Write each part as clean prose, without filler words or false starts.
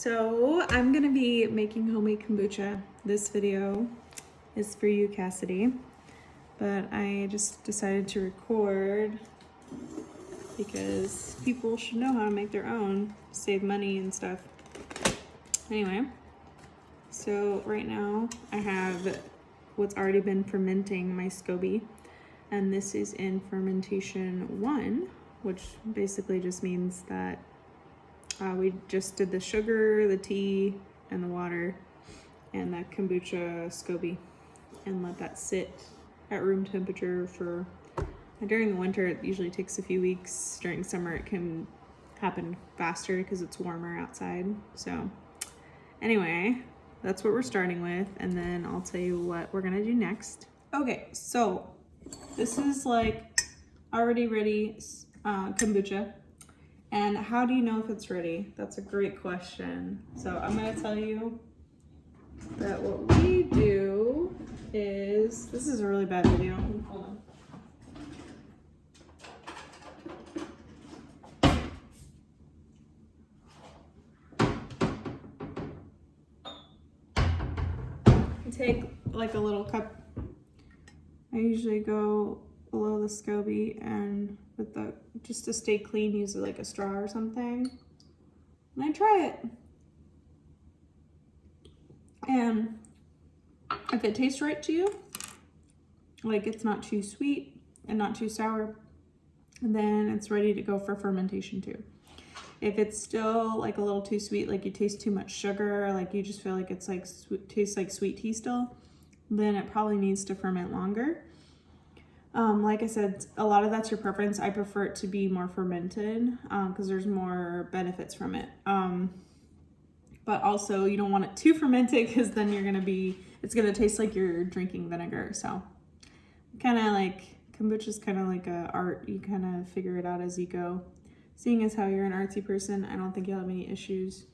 So I'm gonna be making homemade kombucha. This video is for you, Cassidy, but I just decided to record because people should know how to make their own, save money and stuff. Anyway, so right now I have what's already been fermenting, my SCOBY, and this is in fermentation 1, which basically just means that we just did the sugar, the tea, and the water, and that kombucha SCOBY, and let that sit at room temperature for, during the winter it usually takes a few weeks. During summer it can happen faster because it's warmer outside. So anyway, that's what we're starting with, and then I'll tell you what we're gonna do next. Okay, so this is like already ready kombucha. And how do you know if it's ready? That's a great question. So I'm gonna tell you that what we do is, this is a really bad video. Hold on. You take like a little cup. I usually go below the SCOBY and with the, just to stay clean, use like a straw or something. And I try it. And if it tastes right to you, like it's not too sweet and not too sour, then it's ready to go for fermentation 2. If it's still like a little too sweet, like you taste too much sugar, like you just feel like it's like tastes like sweet tea still, then it probably needs to ferment longer. Like I said, a lot of that's your preference. I prefer it to be more fermented because there's more benefits from it. But also you don't want it too fermented because then it's gonna taste like you're drinking vinegar. So kind of like, kombucha is kind of like a art. You kind of figure it out as you go. Seeing as how you're an artsy person, I don't think you'll have any issues.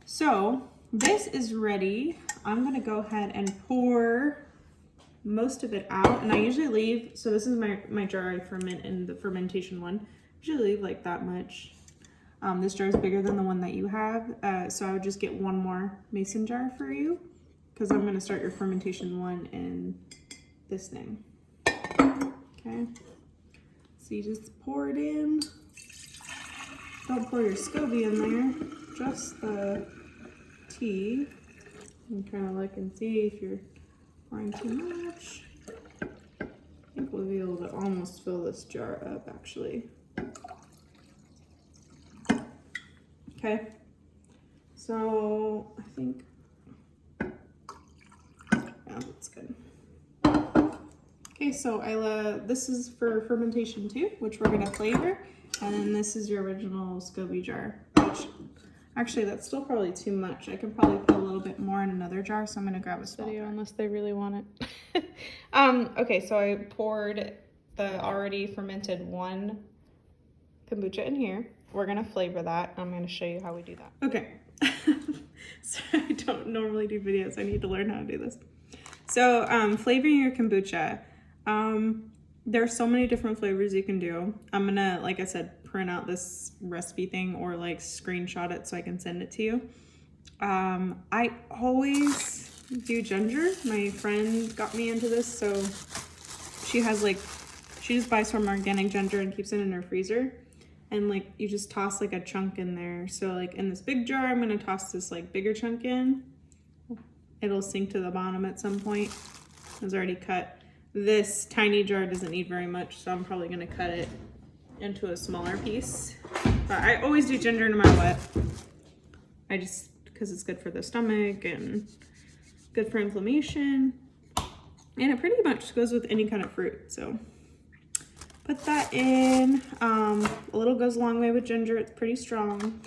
So this is ready. I'm gonna go ahead and pour most of it out, and I usually leave, so this is my jar I ferment in the fermentation 1. I usually leave like that much. This jar is bigger than the one that you have, so I would just get one more mason jar for you because I'm going to start your fermentation 1 in this thing. Okay, so you just pour it in. Don't pour your SCOBY in there, just the tea. You kind of look and see if you're pouring too much. I think we'll be able to almost fill this jar up actually. Okay, so I think, yeah, that's good. Okay, so this is for fermentation 2, which we're gonna flavor, and then this is your original SCOBY jar, which actually that's still probably too much. I can probably put a little bit more in another jar, so I'm gonna grab a small jar. Unless they really want it. Okay, so I poured the already fermented 1 kombucha in here. We're gonna flavor that. I'm gonna show you how we do that. Okay, so I don't normally do videos. I need to learn how to do this. So flavoring your kombucha. There are so many different flavors you can do. I'm gonna, like I said, print out this recipe thing or like screenshot it so I can send it to you. I always do ginger. My friend got me into this, so she just buys from organic ginger and keeps it in her freezer. And like you just toss like a chunk in there. So like in this big jar, I'm gonna toss this like bigger chunk in. It'll sink to the bottom at some point. It's already cut. This tiny jar doesn't need very much, so I'm probably gonna cut it into a smaller piece. But I always do ginger no matter what. Because it's good for the stomach and good for inflammation. And it pretty much goes with any kind of fruit, so. Put that in. A little goes a long way with ginger. It's pretty strong.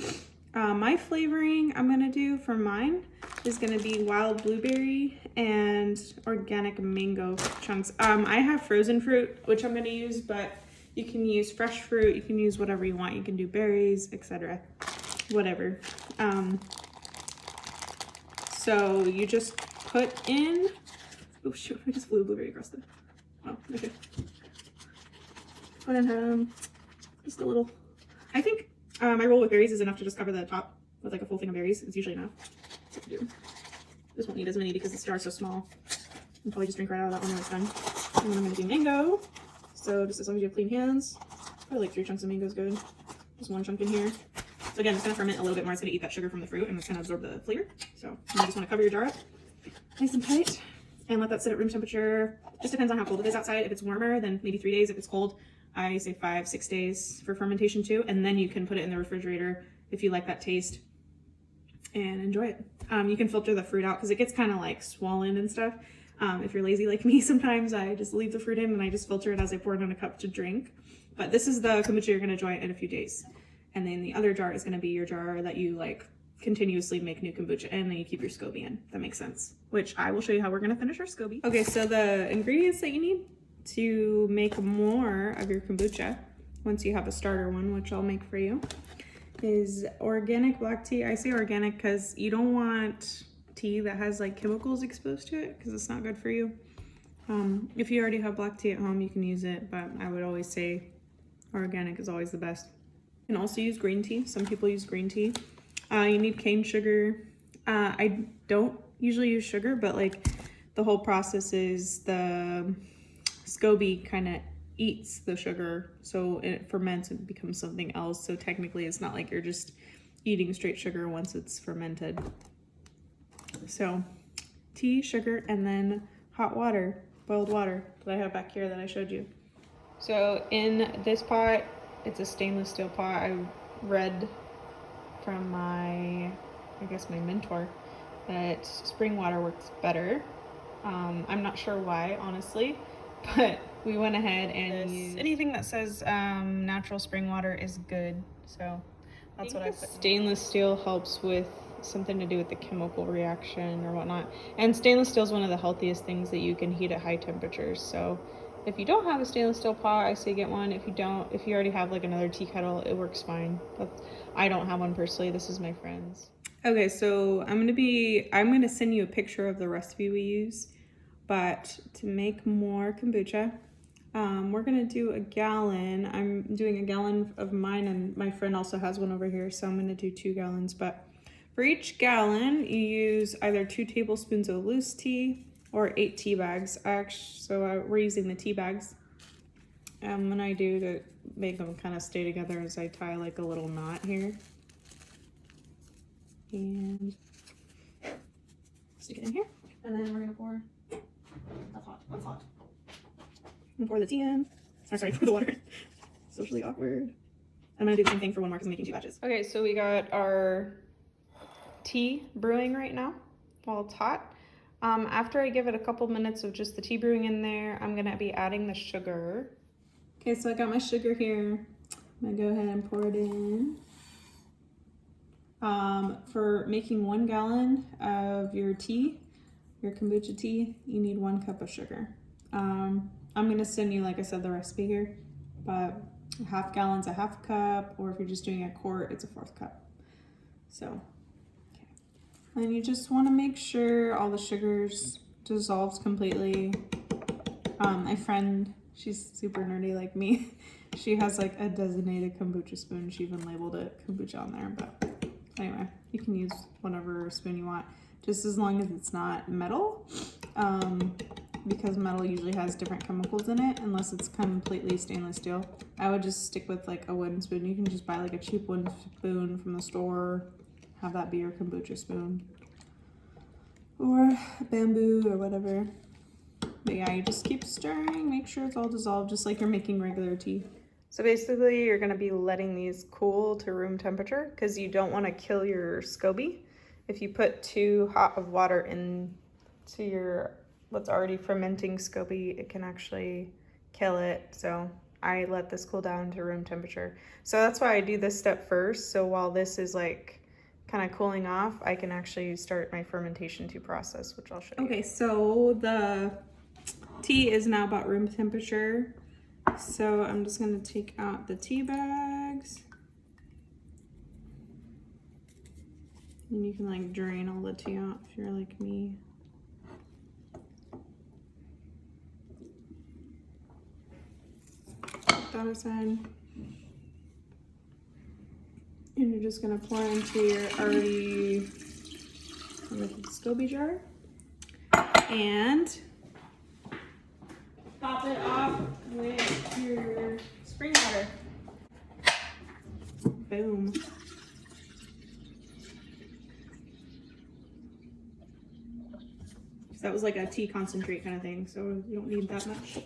My flavoring I'm gonna do for mine is gonna be wild blueberry and organic mango chunks. I have frozen fruit, which I'm gonna use, but you can use fresh fruit. You can use whatever you want. You can do berries, etc. Whatever. So you just put in. Oh shoot! I just flew a blueberry across the. Oh, okay. Put in just a little. I think my roll with berries is enough to just cover the top with like a full thing of berries. It's usually enough. This won't need as many because the jar is so small. I'll probably just drink right out of that one when it's done. And then I'm gonna do mango. So just as long as you have clean hands, probably like 3 chunks of mango is good. Just 1 chunk in here. So again, it's gonna ferment a little bit more. It's gonna eat that sugar from the fruit and it's gonna absorb the flavor. So you just wanna cover your jar up nice and tight and let that sit at room temperature. Just depends on how cold it is outside. If it's warmer, then maybe 3 days. If it's cold, I say 5-6 days for fermentation too. And then you can put it in the refrigerator if you like that taste and enjoy it. You can filter the fruit out because it gets kind of like swollen and stuff. If you're lazy like me, sometimes I just leave the fruit in and I just filter it as I pour it in a cup to drink. But this is the kombucha you're gonna enjoy in a few days. And then the other jar is gonna be your jar that you like continuously make new kombucha and then you keep your SCOBY in. That makes sense. Which I will show you how we're gonna finish our SCOBY. Okay, so the ingredients that you need to make more of your kombucha, once you have a starter one, which I'll make for you, is organic black tea. I say organic because you don't want tea that has like chemicals exposed to it because it's not good for you. If you already have black tea at home, you can use it, but I would always say organic is always the best. You can also use green tea. Some people use green tea. You need cane sugar. I don't usually use sugar, but like the whole process is the SCOBY kind of eats the sugar, so it ferments and becomes something else. So technically it's not like you're just eating straight sugar once it's fermented. So tea, sugar, and then hot water, boiled water that I have back here that I showed you. So in this pot, it's a stainless steel pot. I read from my mentor that spring water works better. I'm not sure why, honestly, but we went ahead and used anything that says natural spring water is good. So that's what I put. Stainless steel helps with something to do with the chemical reaction or whatnot. And stainless steel is one of the healthiest things that you can heat at high temperatures. So if you don't have a stainless steel pot, I say get one. If you already have like another tea kettle, it works fine. I don't have one personally. This is my friend's. Okay, so I'm gonna send you a picture of the recipe we use, but to make more kombucha, we're gonna do a gallon. I'm doing a gallon of mine and my friend also has one over here, so I'm gonna do 2 gallons. But for each gallon, you use either 2 tablespoons of loose tea or 8 tea bags. We're using the tea bags. And what I do to make them kind of stay together is I tie like a little knot here. And stick it in here. And then we're gonna pour, that's hot. And pour the tea in. Pour the water. Socially awkward. I'm gonna do the same thing for one more because I'm making 2 batches. Okay, so we got our tea brewing right now while it's hot. After I give it a couple minutes of just the tea brewing in there, I'm gonna be adding the sugar. Okay, so I got my sugar here. I'm gonna go ahead and pour it in. For making 1 gallon of your tea, your kombucha tea, you need 1 cup of sugar. I'm gonna send you, like I said, the recipe here, but half gallon's a half cup, or if you're just doing a quart, it's a 1/4 cup. So, okay. And you just wanna make sure all the sugars dissolves completely. My friend, she's super nerdy like me. She has like a designated kombucha spoon. She even labeled it kombucha on there, but anyway, you can use whatever spoon you want, just as long as it's not metal, because metal usually has different chemicals in it, unless it's completely stainless steel. I would just stick with like a wooden spoon. You can just buy like a cheap wooden spoon from the store, have that be your kombucha spoon, or bamboo or whatever. But yeah, you just keep stirring, make sure it's all dissolved, just like you're making regular tea. So basically you're gonna be letting these cool to room temperature because you don't wanna kill your SCOBY. If you put too hot of water into your what's already fermenting SCOBY, it can actually kill it. So I let this cool down to room temperature. So that's why I do this step first. So while this is like kind of cooling off, I can actually start my fermentation 2 process, which I'll show you. Okay, so the tea is now about room temperature. So I'm just gonna take out the tea bags. And you can like drain all the tea out if you're like me. Put that aside. And you're just gonna pour into your already SCOBY jar and top it off with your spring water. Boom. So that was like a tea concentrate kind of thing, so you don't need that much.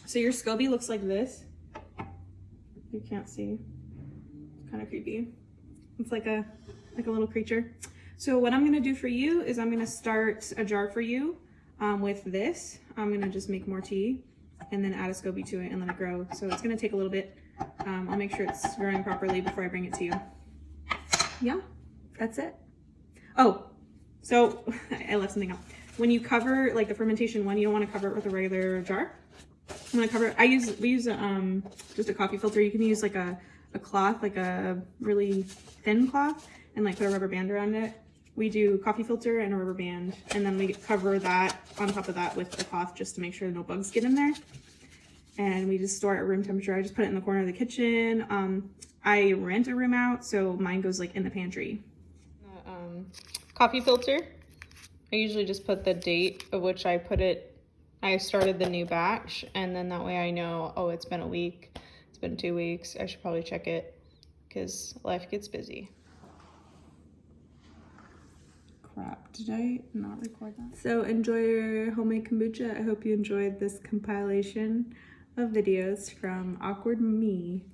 So your SCOBY looks like this. You can't see. It's kind of creepy. It's like a little creature. So what I'm gonna do for you is I'm gonna start a jar for you with this. I'm gonna just make more tea and then add a SCOBY to it and let it grow. So it's gonna take a little bit. I'll make sure it's growing properly before I bring it to you. Yeah, that's it. Oh, so I left something out. When you cover like the fermentation one, you don't want to cover it with a regular jar. I'm gonna cover it. We use just a coffee filter. You can use like a cloth, like a really thin cloth, and like put a rubber band around it. We do coffee filter and a rubber band, and then we cover that on top of that with the cloth just to make sure no bugs get in there. And we just store it at room temperature. I just put it in the corner of the kitchen. I rent a room out, so mine goes like in the pantry. Coffee filter. I usually just put the date of which I started the new batch, and then that way I know, oh, it's been a week, it's been 2 weeks. I should probably check it because life gets busy. Crap, did I not record that? So enjoy your homemade kombucha. I hope you enjoyed this compilation of videos from Awkward Me.